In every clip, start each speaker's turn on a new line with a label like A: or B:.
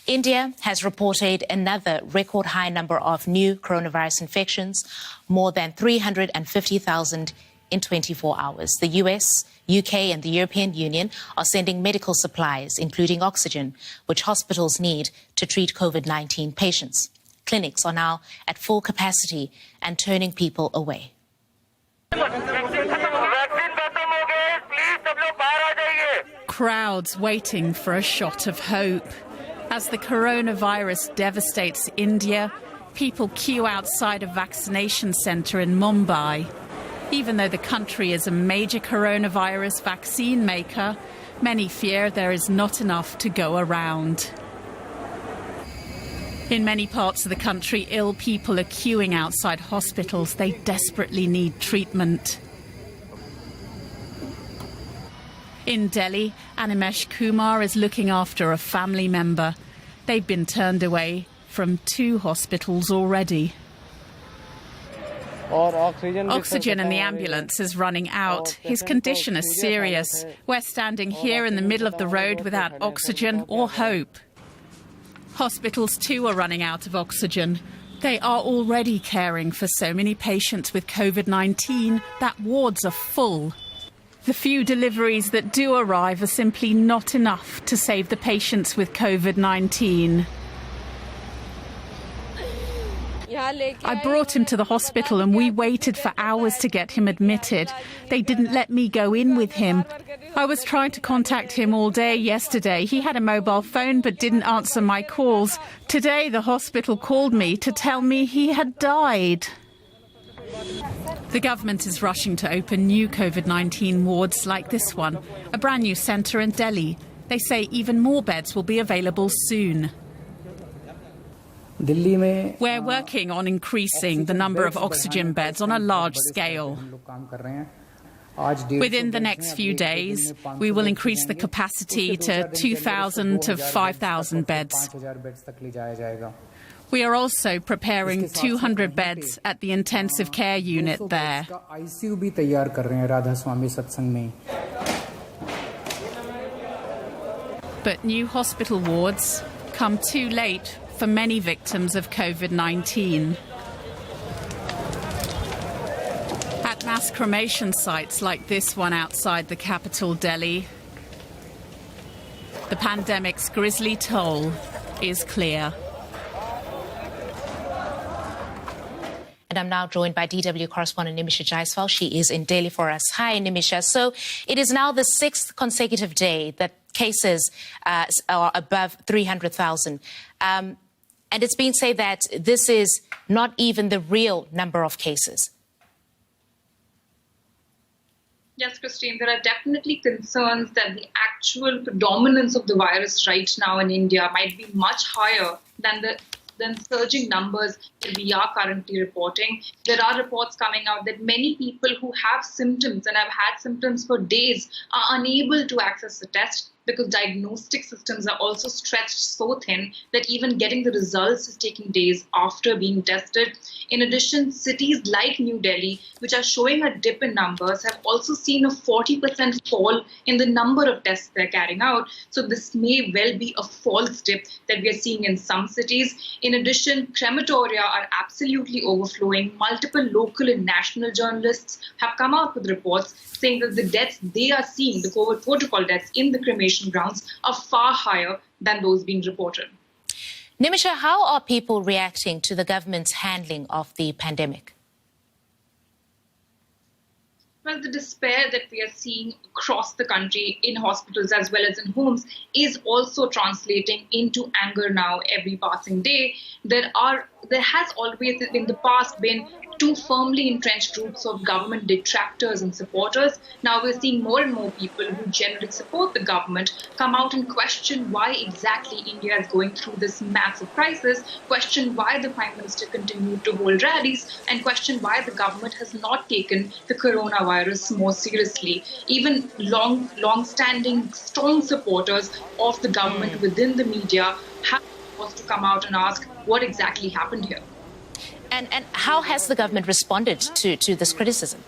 A: India has reported another record high number of new coronavirus infections, more than 350,000 in 24 hours. The US, UK and the European Union are sending medical supplies, including oxygen, which hospitals need to treat COVID-19 patients. Clinics are now at full capacity and turning people away.
B: Crowds waiting for a shot of hope. As the coronavirus devastates India, people queue outside a vaccination centre in Mumbai. Even though the country is a major coronavirus vaccine maker, many fear there is not enough to go around. In many parts of the country, ill people are queuing outside hospitals. They desperately need treatment. In Delhi, Animesh Kumar is looking after a family member. They've been turned away from 2 hospitals already. Oxygen in the ambulance is running out. His condition is serious. We're standing here in the middle of the road without oxygen or hope. Hospitals too are running out of oxygen. They are already caring for so many patients with COVID-19 that wards are full. The few deliveries that do arrive are simply not enough to save the patients with COVID-19. I brought him to the hospital and we waited for hours to get him admitted. They didn't let me go in with him. I was trying to contact him all day yesterday. He had a mobile phone but didn't answer my calls. Today the hospital called me to tell me he had died. The government is rushing to open new COVID-19 wards like this one, a brand new centre in Delhi. They say even more beds will be available soon. We're working on increasing the number of oxygen beds on a large scale. Within the next few days, we will increase the capacity to 2,000 to 5,000 beds. We are also preparing 200 beds at the intensive care unit there. But new hospital wards come too late for many victims of COVID-19. At mass cremation sites like this one outside the capital, Delhi, the pandemic's grisly toll is clear.
A: And I'm now joined by DW correspondent Nimisha Jaiswal. She is in Delhi for us. Hi, Nimisha. So it is now the 6th consecutive day that cases are above 300,000. And it's been said that this is not even the real number of cases.
C: Yes, Christine, there are definitely concerns that the actual predominance of the virus right now in India might be much higher than surging numbers that we are currently reporting. There are reports coming out that many people who have symptoms and have had symptoms for days are unable to access the test because diagnostic systems are also stretched so thin that even getting the results is taking days after being tested. In addition, cities like New Delhi, which are showing a dip in numbers, have also seen a 40% fall in the number of tests they're carrying out. So this may well be a false dip that we are seeing in some cities. In addition, crematoria are absolutely overflowing. Multiple local and national journalists have come out with reports saying that the deaths they are seeing, the COVID protocol deaths in the cremation grounds, are far higher than those being reported.
A: Nimisha, how are people reacting to the government's handling of the pandemic?
C: Well, the despair that we are seeing across the country in hospitals as well as in homes is also translating into anger now every passing day. There has always in the past been 2 firmly entrenched groups of government detractors and supporters. Now we're seeing more and more people who generally support the government come out and question why exactly India is going through this massive crisis, question why the Prime Minister continued to hold rallies, and question why the government has not taken the coronavirus more seriously. Even long-standing, strong supporters of the government within the media have to come out and ask what exactly happened here.
A: And how has the government responded to this criticism?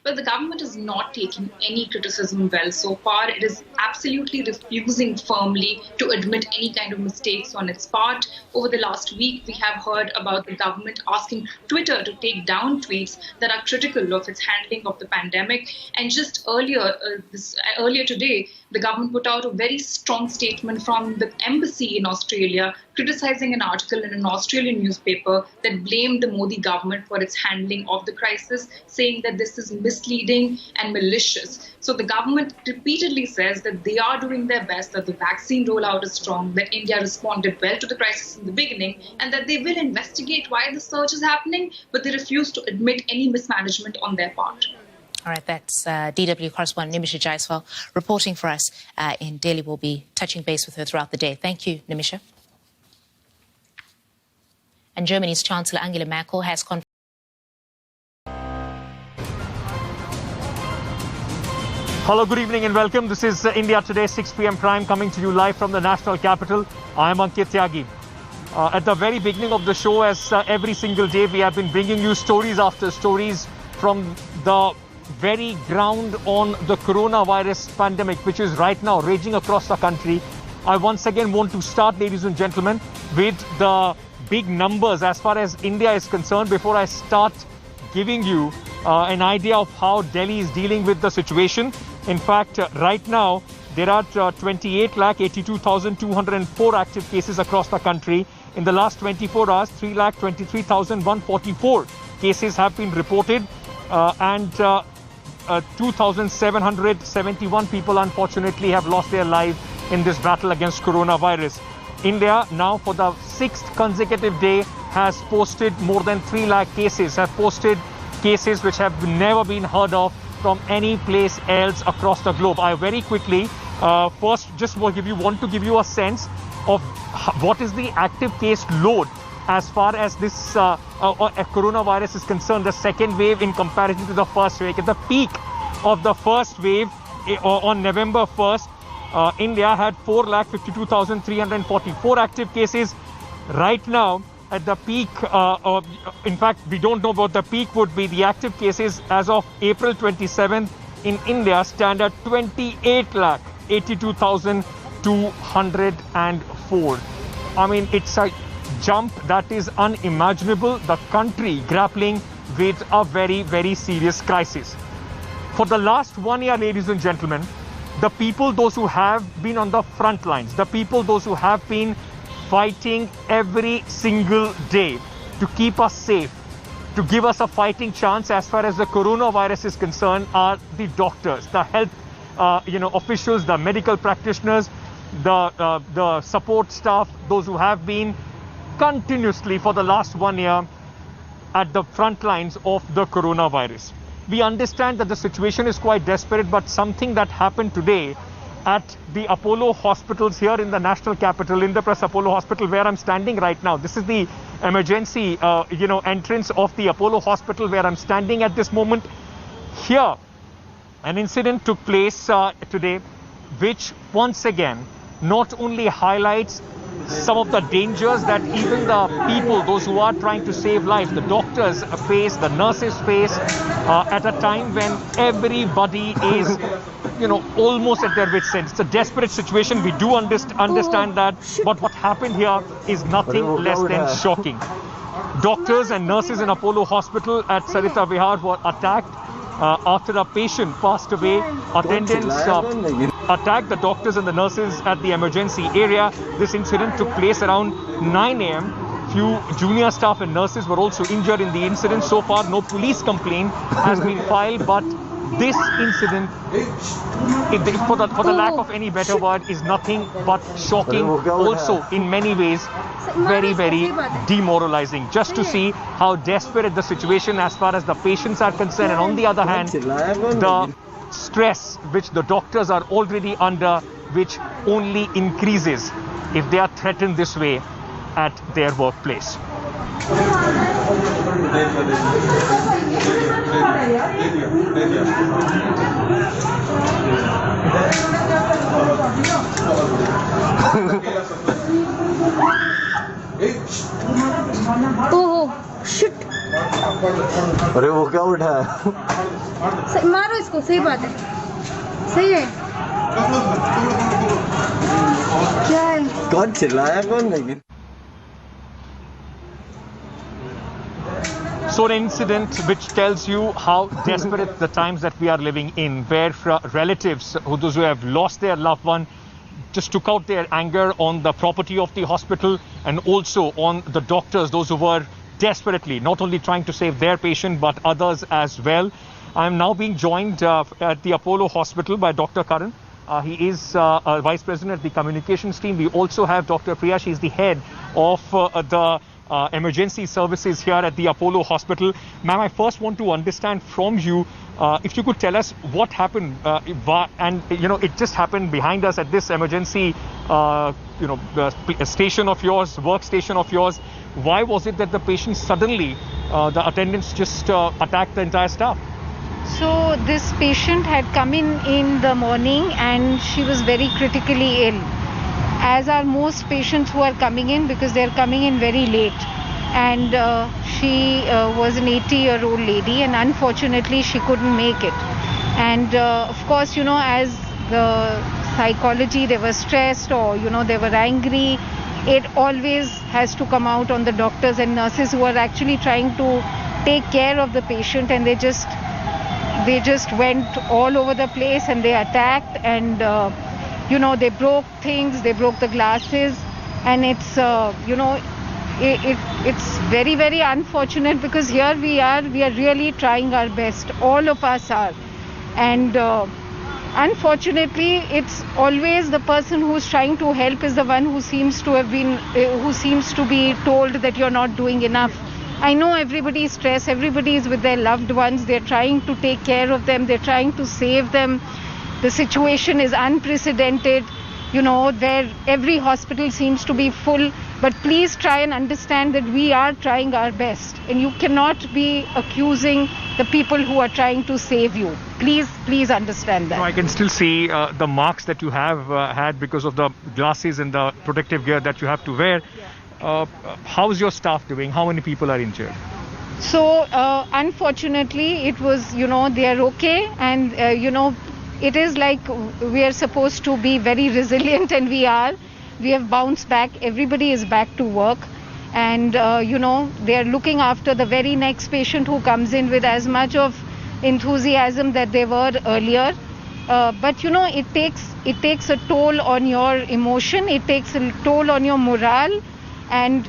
C: But the government is not taking any criticism well so far. It is absolutely refusing firmly to admit any kind of mistakes on its part. Over the last week, we have heard about the government asking Twitter to take down tweets that are critical of its handling of the pandemic. And just earlier today, the government put out a very strong statement from the embassy in Australia, criticizing an article in an Australian newspaper that blamed the Modi government for its handling of the crisis, saying that this is misleading and malicious. So the government repeatedly says that they are doing their best, that the vaccine rollout is strong, that India responded well to the crisis in the beginning, and that they will investigate why the surge is happening, but they refuse to admit any mismanagement on their part.
A: All right, that's DW correspondent Nimisha Jaiswal reporting for us in Delhi. We'll be touching base with her throughout the day. Thank you, Nimisha. And Germany's Chancellor Angela Merkel has confirmed.
D: Hello, good evening and welcome. This is India Today, 6 p.m. Prime, coming to you live from the national capital. I am Ankit Tyagi. At the very beginning of the show, as every single day, we have been bringing you stories after stories from the very ground on the coronavirus pandemic, which is right now raging across the country. I once again want to start, ladies and gentlemen, with the big numbers as far as India is concerned before I start giving you an idea of how Delhi is dealing with the situation. In fact, right now, there are 28,82,204 active cases across the country. In the last 24 hours, 3,23,144 cases have been reported and 2,771 people, unfortunately, have lost their lives in this battle against coronavirus. India now, for the 6th consecutive day, has posted more than 3 lakh cases, have posted cases which have never been heard of from any place else across the globe. I very quickly first just want to give you a sense of what is the active case load as far as this coronavirus is concerned, the second wave in comparison to the first wave. At the peak of the first wave on November 1st, India had 4,52,344 active cases. Right now, at the peak, in fact, we don't know what the peak would be. The active cases as of April 27th in India stand at 28,82,204. I mean, it's a jump that is unimaginable. The country grappling with a very, very serious crisis. For the last 1 year, ladies and gentlemen, the people, those who have been on the front lines, the people, those who have been fighting every single day to keep us safe, to give us a fighting chance as far as the coronavirus is concerned, are the doctors, the health officials, the medical practitioners, the support staff, those who have been continuously for the last 1 year at the front lines of the coronavirus. We understand that the situation is quite desperate, but something that happened today at the Apollo hospitals here in the national capital, Indraprastha Apollo Hospital, where I'm standing right now. This is the emergency, entrance of the Apollo Hospital where I'm standing at this moment. Here, an incident took place today, which once again not only highlights some of the dangers that even the people, those who are trying to save lives, the doctors face, the nurses face, at a time when everybody is, almost at their wits' end. It's a desperate situation. We do understand that, but what happened here is nothing less than shocking. Doctors and nurses in Apollo Hospital at Sarita Vihar were attacked after a patient passed away. Attendants attacked the doctors and the nurses at the emergency area. This incident took place around 9 a.m. Few junior staff and nurses were also injured in the incident. So far, no police complaint has been filed, but this incident, for the lack of any better word, is nothing but shocking. Also, in many ways, very, very demoralizing. Just to see how desperate the situation as far as the patients are concerned, and on the other hand, the stress which the doctors are already under, which only increases if they are threatened this way at their workplace.
E: Oh shit! अरे वो क्या उठा है? मारो इसको सही बात है सही है क्या है
F: कौन चिल्लाया कौन नहीं
D: So an incident which tells you how desperate the times that we are living in, where relatives, those who have lost their loved one, just took out their anger on the property of the hospital and also on the doctors, those who were desperately not only trying to save their patient but others as well. I am now being joined at the Apollo Hospital by Dr. Karan. He is a Vice President at the communications team. We also have Dr. Priya. She is the head of the emergency services here at the Apollo Hospital. Ma'am, I first want to understand from you, if you could tell us what happened, and it just happened behind us at this emergency, station of yours, workstation of yours. Why was it that the patient suddenly, the attendants just attacked the entire staff?
G: So this patient had come in the morning and she was very critically ill, as are most patients who are coming in, because they are coming in very late. And she was an 80-year-old lady, and unfortunately she couldn't make it. And of course, as the psychology, they were stressed or they were angry. It always has to come out on the doctors and nurses who are actually trying to take care of the patient, and they just went all over the place and they attacked, and they broke things, they broke the glasses, and it's it's very, very unfortunate, because here we are really trying our best, all of us are, and unfortunately it's always the person who's trying to help is the one who seems to be told that you're not doing enough. I know everybody is stressed, everybody is with their loved ones, they're trying to take care of them, they're trying to save them. The situation is unprecedented, where every hospital seems to be full. But please try and understand that we are trying our best. And you cannot be accusing the people who are trying to save you. Please understand that.
D: I can still see the marks that you have had because of the glasses and the protective gear that you have to wear. How's your staff doing? How many people are injured?
G: So, unfortunately, it was, they are okay. And, it is like we are supposed to be very resilient, and we are. We have bounced back. Everybody is back to work. And, they are looking after the very next patient who comes in with as much of enthusiasm that they were earlier. But, it takes a toll on your emotion. It takes a toll on your morale. And,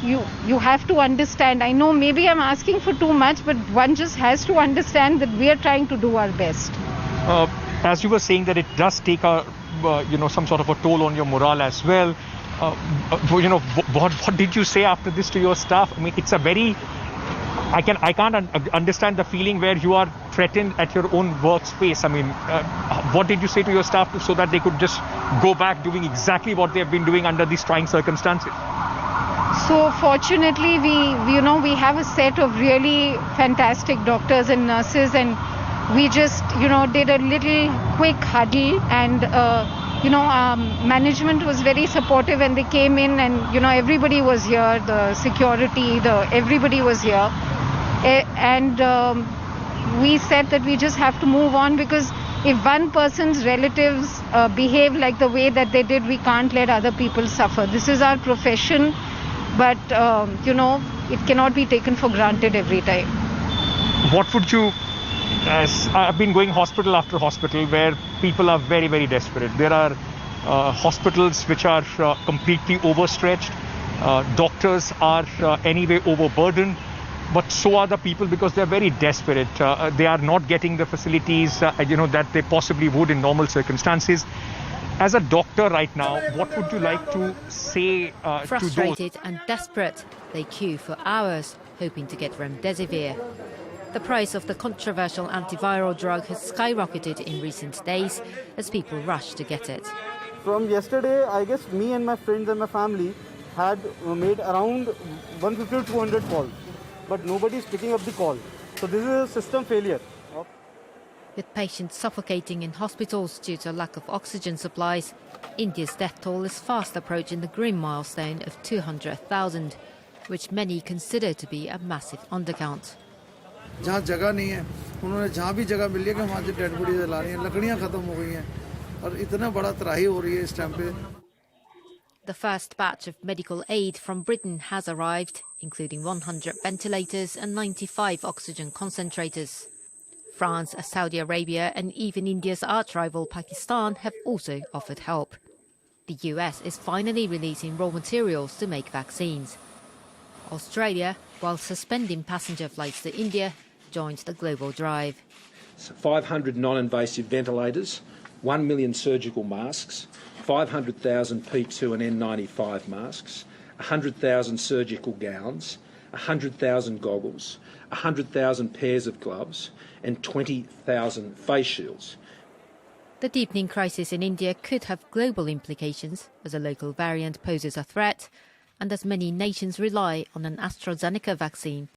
G: you have to understand. I know maybe I'm asking for too much, but one just has to understand that we are trying to do our best.
D: As you were saying that it does take some sort of a toll on your morale as well. What did you say after this to your staff? I mean, it's a very, I can't understand the feeling where you are threatened at your own workspace. I mean, what did you say to your staff so that they could just go back doing exactly what they have been doing under these trying circumstances?
G: So fortunately, we have a set of really fantastic doctors and nurses, and we just, did a little quick huddle, and, management was very supportive, and they came in, and, everybody was here, the security, everybody was here. And we said that we just have to move on, because if one person's relatives behave like the way that they did, we can't let other people suffer. This is our profession. But, it cannot be taken for granted every time.
D: What would you, as I've been going hospital after hospital where people are very, very desperate. There are hospitals which are completely overstretched. Doctors are anyway overburdened. But so are the people, because they're very desperate. They are not getting the facilities, that they possibly would in normal circumstances. As a doctor right now, what would you like to say to those?
H: Frustrated and desperate, they queue for hours, hoping to get remdesivir. The price of the controversial antiviral drug has skyrocketed in recent days as people rush to get it.
I: From yesterday, I guess me and my friends and my family had made around 150 to 200 calls, but nobody is picking up the call. So this is a system failure.
H: With patients suffocating in hospitals due to lack of oxygen supplies, India's death toll is fast approaching the grim milestone of 200,000, which many consider to be a massive undercount.
J: जहाँ जगह नहीं है उन्होंने जहाँ भी जगह मिली है कि वहाँ से डेड बॉडीज ला रही हैं, लकड़ियाँ ख़त्म हो गई हैं और इतना बड़ा तबाही हो रही है इस टाइम पे।
H: The first batch of medical aid from Britain has arrived, including 100 ventilators and 95 oxygen concentrators. France, Saudi Arabia and even India's arch-rival Pakistan have also offered help. The US is finally releasing raw materials to make vaccines. Australia, while suspending passenger flights to India, joined the global drive.
K: 500 non-invasive ventilators, 1 million surgical masks, 500,000 P2 and N95 masks, 100,000 surgical gowns, 100,000 goggles, 100,000 pairs of gloves and 20,000 face shields.
H: The deepening crisis in India could have global implications as a local variant poses a threat and as many nations rely on an AstraZeneca vaccine.